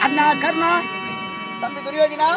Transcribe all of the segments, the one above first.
அண்ணா கர்ணா, தம்பி துரியோதனா,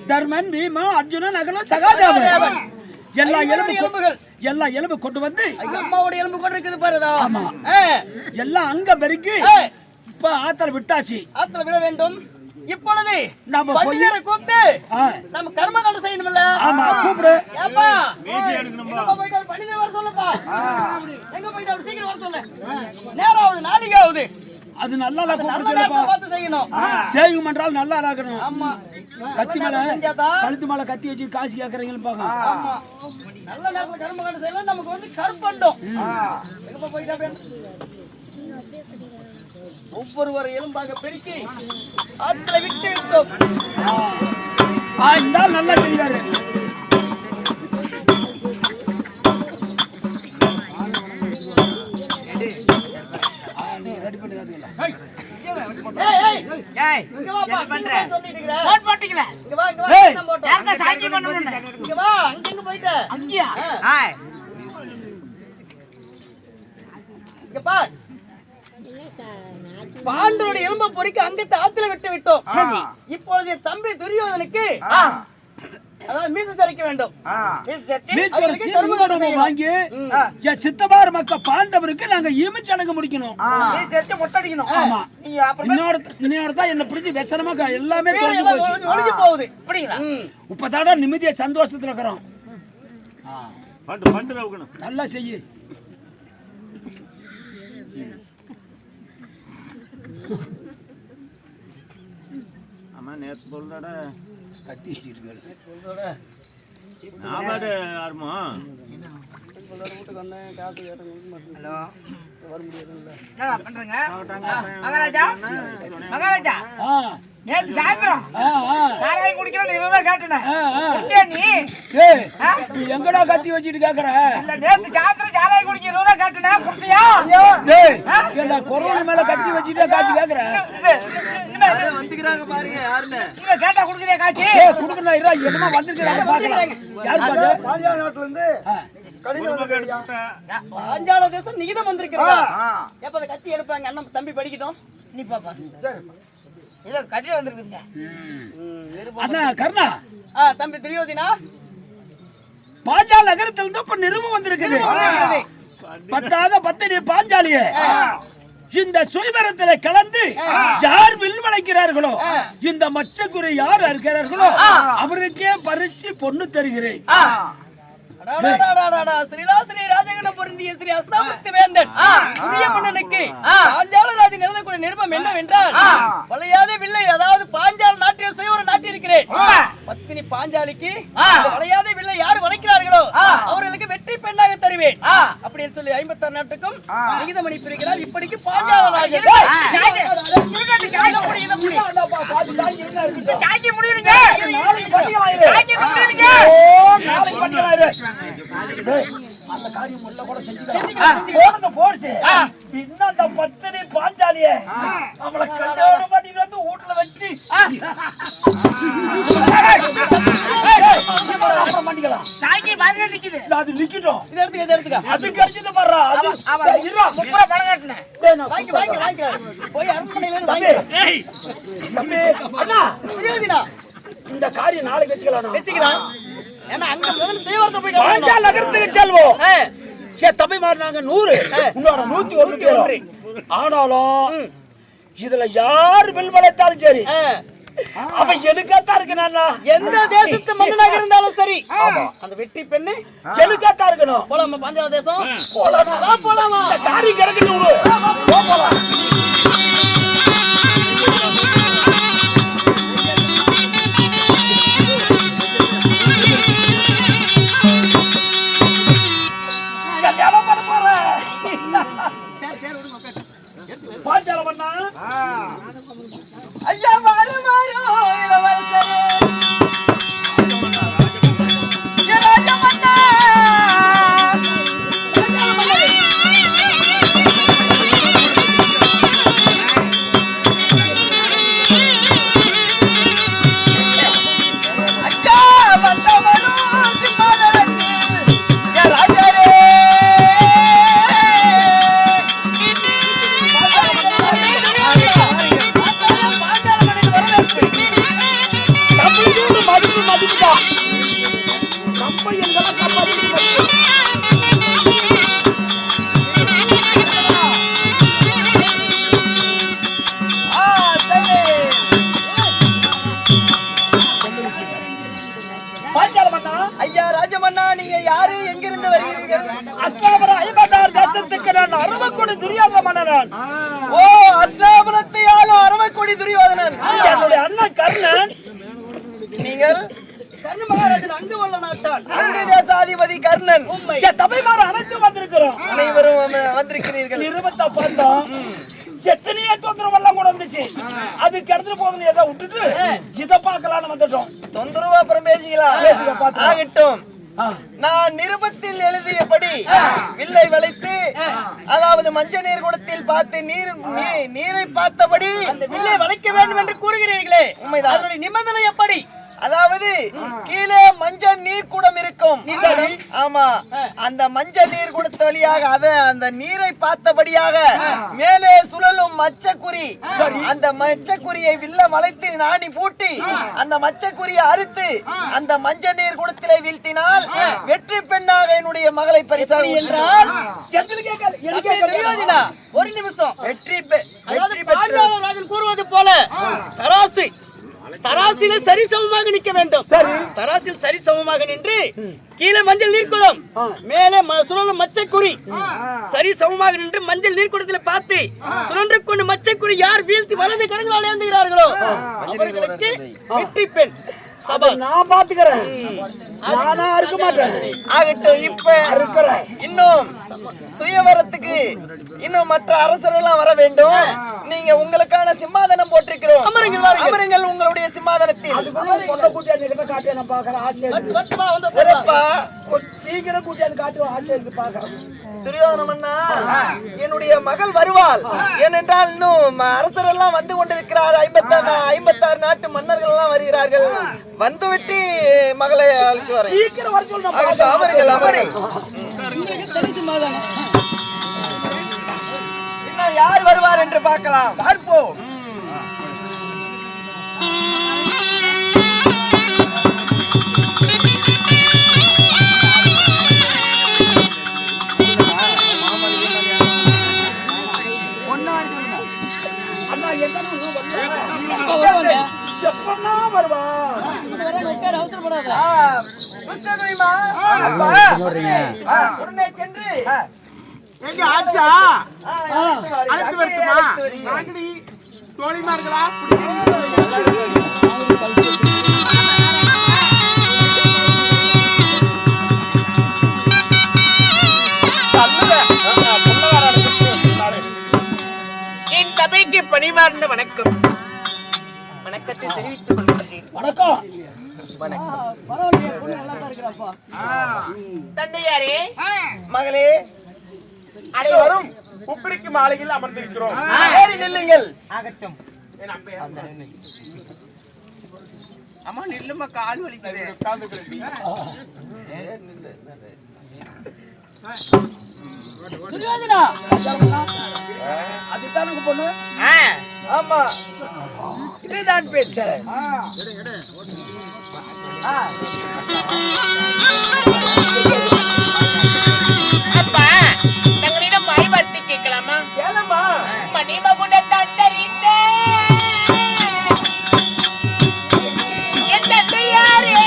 தர்மன், பீமா, அர்ஜுனன், நகலன், சகாதேவன் எல்லா எலும்பு கொண்டு வந்து அம்மாவோட எலும்பு கொண்டு இருக்குது பாருதா. ஆமா, எல்லாம் அங்க பெருக்கி இப்ப ஆத்தல விட்டாச்சு. ஆத்தல விட வேண்டும். இப்பொழுது நம்ம பண்டிகரை கூப்பிட்டு நம்ம கர்மகாண்டம் செய்யணும்ல. ஆமா, கூப்பிடு. ஏப்பா எங்க போயிட்டு பண்டிகை வர சொல்லுப்பா. எங்க போயிட்டு சீக்கிரம் வர சொல்லு. நேரம் ஆகுது, நாளைக்கு ஆகுது. அது நல்லா பார்த்து செய்யணும். செய்யும் என்றால் நல்லா இருக்கணும். ஆமா, கத்தி மேல கழுத்து மேல கத்தி வச்சு காசு கேட்கறீங்கன்னு பாக்க. ஆமா, நல்ல நேரத்துல கர்மகாண்டம் செய்யலாம். நமக்கு வந்து கற்பண்டம். எங்க போயிட்டு ஒவ்வொருவர் எலும்பாக பெருக்கி ஆத்துல விட்டு விட்டோம். நல்லா செய்வாரு. பாண்டோட எலும்ப பொறிக்க அங்கத்தை ஆத்துல விட்டு விட்டோம். இப்பொழுது தம்பி துரியோதனுக்கு மீசை சரிக்க வேண்டும். வாங்கி சித்தபார் மக்க பாண்டவருக்கு நாங்க ஈமச்சடங்கு முடிக்கணும். இன்னொரு தான் என்ன பிடிச்சி வெச்சனமா எல்லாமே ஒழிஞ்சு போகுது. இப்பதான நிம்மதியா சந்தோஷத்துல இருக்கிறோம். நல்லா செய்ய. ஆமா, நேத்து சொல்றட கத்தி வச்சிருக்காரு. நாபாடு ஆர்மா வீட்டுக்கு வந்தேன், காசு கேட்டேன். ஹலோ, வர முடியாதுல்ல. என்ன பண்றீங்க மகாராஜா? மகாராஜா, நேத்து சாயந்தரம் சாராயம் குடிக்கிறேன் 20 ரூபாய் கேட்டேன். நீ எங்கடா கத்தி வச்சிட்டு கேக்குற? இல்ல, நேத்து சாயந்தரம் சாராயம் குடிக்க 20 ரூபாய் கேட்டேன். குடுத்தியா? என்ன கொரோனா மேல கத்தி வச்சிட்டு காட்சி கேக்குற? வந்துக்கிறாங்க பாருங்க. யாருன்னு நீங்க கேட்டா குடுக்குறியா காட்சி? குடுக்கணும். இரா என்னமா வந்துக்கிறாங்க பாக்குறாங்க. யார் பாத்து? பாஞ்சால நாட்டுல இருந்து பாஞ்சால தேசம் நிகிதம் வந்திருக்கிறதா? எப்ப அந்த கத்தி எடுப்பாங்க? அண்ணன் தம்பி படிக்கட்டும். நீ பாப்பா. சரி, இதோ கட்டி வந்திருக்குங்க. அண்ணா கர்ணா, தம்பி துரியோதனா, பாஞ்சால நகரத்துல இருந்து இப்ப நிருபம் வந்திருக்குது. பத்தாவது பத்தினி பாஞ்சாலியே இந்த சுயமரத்தில் கலந்து யார் வில்வளைக்கிறார்களோ, இந்த மச்சக்குறை யார் இருக்கிறார்களோ அவருக்கே பரிசு பொண்ணு தருகிறேன். ஸ்ரீலாசிரி ராஜகண பொருந்திய ஸ்ரீ அஸ்னாமூர்த்தி வேந்தன் புதிய மன்னனுக்கு பாஞ்சாலராஜன் எழுதக்கூடிய நிருபம் என்னவென்றால், வளையாத வில்லை, அதாவது பாஞ்சால நாட்டில் சுய ஒரு நாட்டியிருக்கிறேன். பத்தினி பாஞ்சாலிக்கு வளையாத வில்லை யார் வளைக்கிறார்களோ அவர்களுக்கு வெற்றி பெண்ணாக தருவேன் அப்படின்னு சொல்லி 56 நாட்டுக்கும் நிகிதமணி பிரிக்கிறார். இப்படிக்கு பாஞ்சாலராஜன் அந்த காரியம் உள்ள கூட செஞ்சுக்க பத்தினி பாஞ்சாலிய அவளை கண்டோட பண்ணிட்டு வந்து வீட்டுல வச்சு அப்புறம் பண்ணிக்கலாம். அது நிக்கட்டும். அது கடிச்சது பாரு. போய் அரண்மனையில இந்த காரியம் நாளைக்கு வச்சுக்கலாம். ஏன்னா அங்க முதல்ல சேவரத்தை போய் பாஞ்சால நகரத்துக்கு செல்வோம். தம்பி மாதிரி நாங்க 100, உன்னோட 101 பேரும். ஆனாலும் இதுல யார் வில் வளைத்தாலும் சரி, அவன் எனக்காத்தான் இருக்கணும். எந்த தேசத்து மன்னனாக இருந்தாலும் சரி, அந்த வெற்றி பெண்ணு எனக்காத்தான் இருக்கணும். போலாமா பாஞ்சால தேசம்? போலாமா? காரி கிடக்கணும். போலாம். பாஞ்சாலம் பண்ணா ஐயா மாறு மாறு இளவரசரே ராஜா பண்ணா நான் அரவக்கொடி துரியோதன மன்னன். ஓ அஸ்தாபுரத்தை ஆளும் அரவக்கொடி துரியோதனன். என்னுடைய அண்ணன் கர்ணன். நீங்கள் கர்ண மகாராஜன் அங்கு வல்ல நாட்டான். அங்கு தேசாதிபதி கர்ணன். தபைமாறு அனைத்து வந்திருக்கிறோம். அனைவரும் வந்திருக்கிறீர்கள். நிருபத்தை பார்த்தோம். எத்தனையோ தொந்தரவு எல்லாம் கூட வந்துச்சு. அது கிடந்து போதுன்னு ஏதோ விட்டுட்டு இதை பார்க்கலான்னு வந்துட்டோம். தொந்தரவு அப்புறம் பேசிக்கலாம். ஆகட்டும். நான் நிருபத்தில் எழுதியபடி வில்லை வளைத்து, அதாவது மஞ்ச நீர் குடத்தில் பார்த்து நீரை பார்த்தபடி அந்த வில்லை வளைக்க வேண்டும் என்று கூறுகிறீர்களே, உண்மைதான். அதனுடைய நிபந்தனை எப்படி? அதாவது கீழே மஞ்சள் நீர் குடம் இருக்கும். ஆமா, அந்த மஞ்சள் நீர் குடத்த வழியாக அந்த நீரை பார்த்தபடியாக மேலே சுழலும் மச்சக்குறி, அந்த மச்சக்குரியை வில்ல வளைத்து நாணி பூட்டி அந்த மச்சக்குரியை அறுத்து அந்த மஞ்சள் நீர் குடத்திலே வீழ்த்தினால் வெற்றி பெண்ணாக என்னுடைய மகளை பரிசாக என்றால் ஒரு நிமிஷம். வெற்றி ராஜன் கூறுவது போல தராசில சரிசமமாக நிற்க வேண்டும். தராசில் சரிசமமாக நின்று கீழே மஞ்சள் நீர்க்குடம், மேலே சுழலும் மச்சக்குறி, சரிசமமாக நின்று மஞ்சள் நீர்க்குடத்தில் பார்த்து சுழன்று கொண்டு மச்சக்குறி யார் வீழ்த்தி வலது கரங்களால் ஏந்துகிறார்களோ அவர்களுக்கு வெற்றி பெண். நான் பாத்துக்கிறேன். நானா இருக்க மாட்டேன். ஆகட்டும். இப்ப இன்னும் சுயவரத்துக்கு இன்னும் மற்ற அரசரெல்லாம் வர வேண்டும். நீங்க உங்களுக்கான சிம்மாதனம் போட்டிருக்கிறோம். அமருங்கள் உங்களுடைய சிம்மாதனத்தில். சீக்கிரம் கூட்டியாந்து காட்டுவோம். ஆட்சியருக்கு பாக்கிறேன். துரியோதன மன்னா, என்னுடைய மகள் வருவாள். ஏனென்றால் இன்னும் அரசரெல்லாம் வந்து கொண்டிருக்கிறார். 56 நாட்டு மன்னர்கள் எல்லாம் வருகிறார்கள். வந்துவிட்டு மகளை அழைத்து வர சீக்கிரம் வர சொல்லுங்க. இன்னும் யார் வருவார் என்று பார்க்கலாம். பார்ப்போம். உடனே சென்று எங்க ஆச்சா அழைத்து வரட்டுமா? நாகடி தோழிமார்களா என் சபைக்கு பணிவார்ந்த வணக்கம். வணக்கத்தை தெரிவித்துக் கொள்கிறேன். வணக்கம். தந்தையாரே, மகளே, அனைவரும் உப்பிரிக்கு மாலையில் அமர்ந்திருக்கிறோம். ஏறி நில்லுங்கள். ஆகட்டும். அம்மா நில்லுமா, கால் வலிக்குது. துரியோதனா, அதுதான் உங்க பொண்ணு. ஆமா, இதுதான் பேசுறேன். அப்பா தங்களிடம் வாய்வார்த்தை கேட்கலாமா? கேளம்மா. மணிமகுட தந்தரித்த என் தந்தையாரே,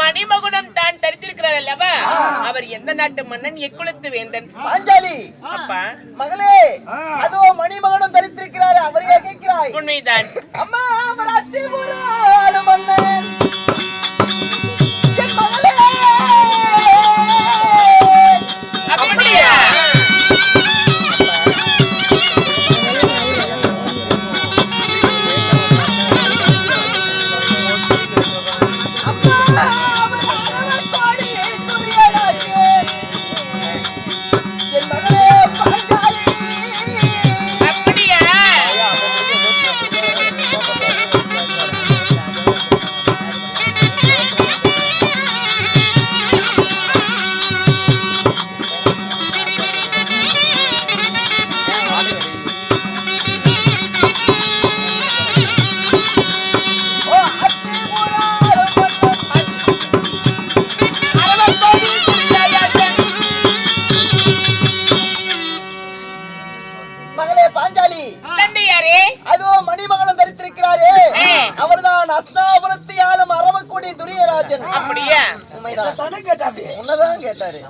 மணிமகுடம் தான் தரித்திருக்கிறார் அல்லவா? அவர் எந்த நாட்டு மன்னன்? எக்குலத்து வேந்தன்? பாஞ்சாலி. அப்பா மகளே, அதோ மணிமகனும் தரித்திருக்கிறாரு. அவரையே கேட்கிறாய்? உண்மைதான். அம்மா, அவர் அத்திபுராண மன்னன். என் மகளே, அப்படியா? அவர்தான் அஸ்னாபுரத்தை ஆளும் அரவக்குடி துரியராஜன். அப்படியே உண்மைதான். தானே கேட்டாப்பே. உன்னதான் கேட்டாரு.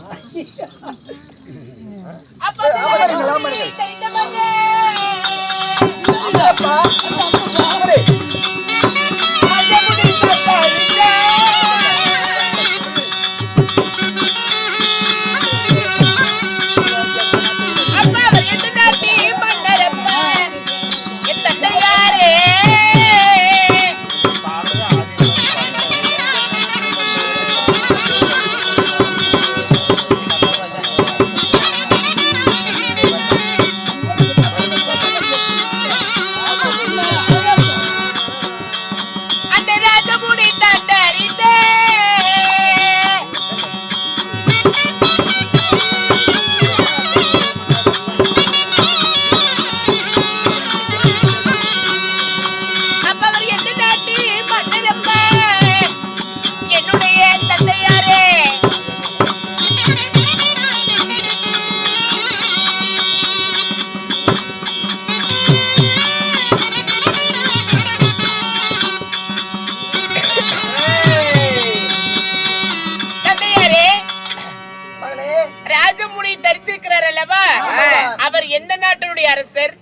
அவர் எந்த நாட்டினுடைய அரசர்?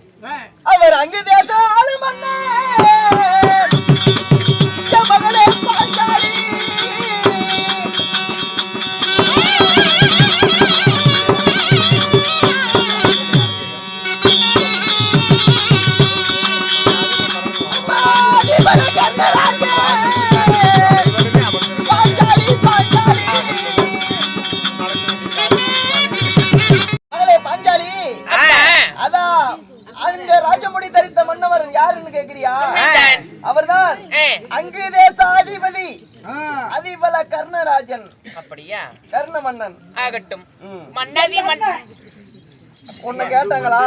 அவர் அங்கு தேச ஆளும் மன்னர். மகளே பாஞ்சாலி. ராஜமுடி தரித்த மன்னவர் யாருன்னு கேக்குறியா? அவர்தான் அங்கு தேச அதிபதி அதிபல கர்ணராஜன். அப்படியா? கர்ண மன்னன் ஆகட்டும். மன்னதி மன்னன் உன்னை கேட்டாங்களா?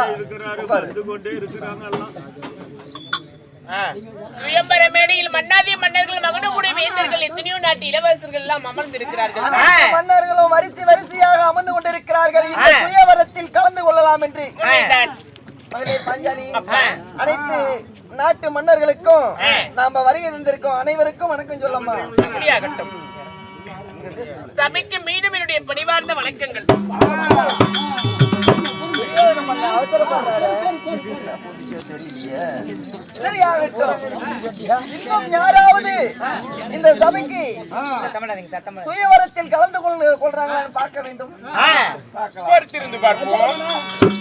சுயம்பர மேடையில் மன்னாதி மன்னர்கள் மகனுடைய வேந்தர்கள் எத்தனையோ நாட்டு இளவரசர்கள் எல்லாம் அமர்ந்திருக்கிறார்கள். மன்னர்களும் வரிசை வரிசையாக அமர்ந்து கொண்டிருக்கிறார்கள். இந்த சுயவரத்தில் கலந்து கொள்ளலாம் என்று பாஞ்சாலி அனைத்து நாட்டு மன்னர்களுக்கும் நாம வருகை தந்திருக்கோம். அனைவருக்கும் வணக்கம் சொல்லம்மா. அப்படியாகட்டும். சபைக்கு மீண்டும் என்னுடைய பணிவார்ந்த வணக்கங்கள். இன்னும் யாராவது இந்த சபைக்கு சுயவரத்தில் கலந்து கொள்றாங்கன்னு பார்க்க வேண்டும். பார்ப்போம்.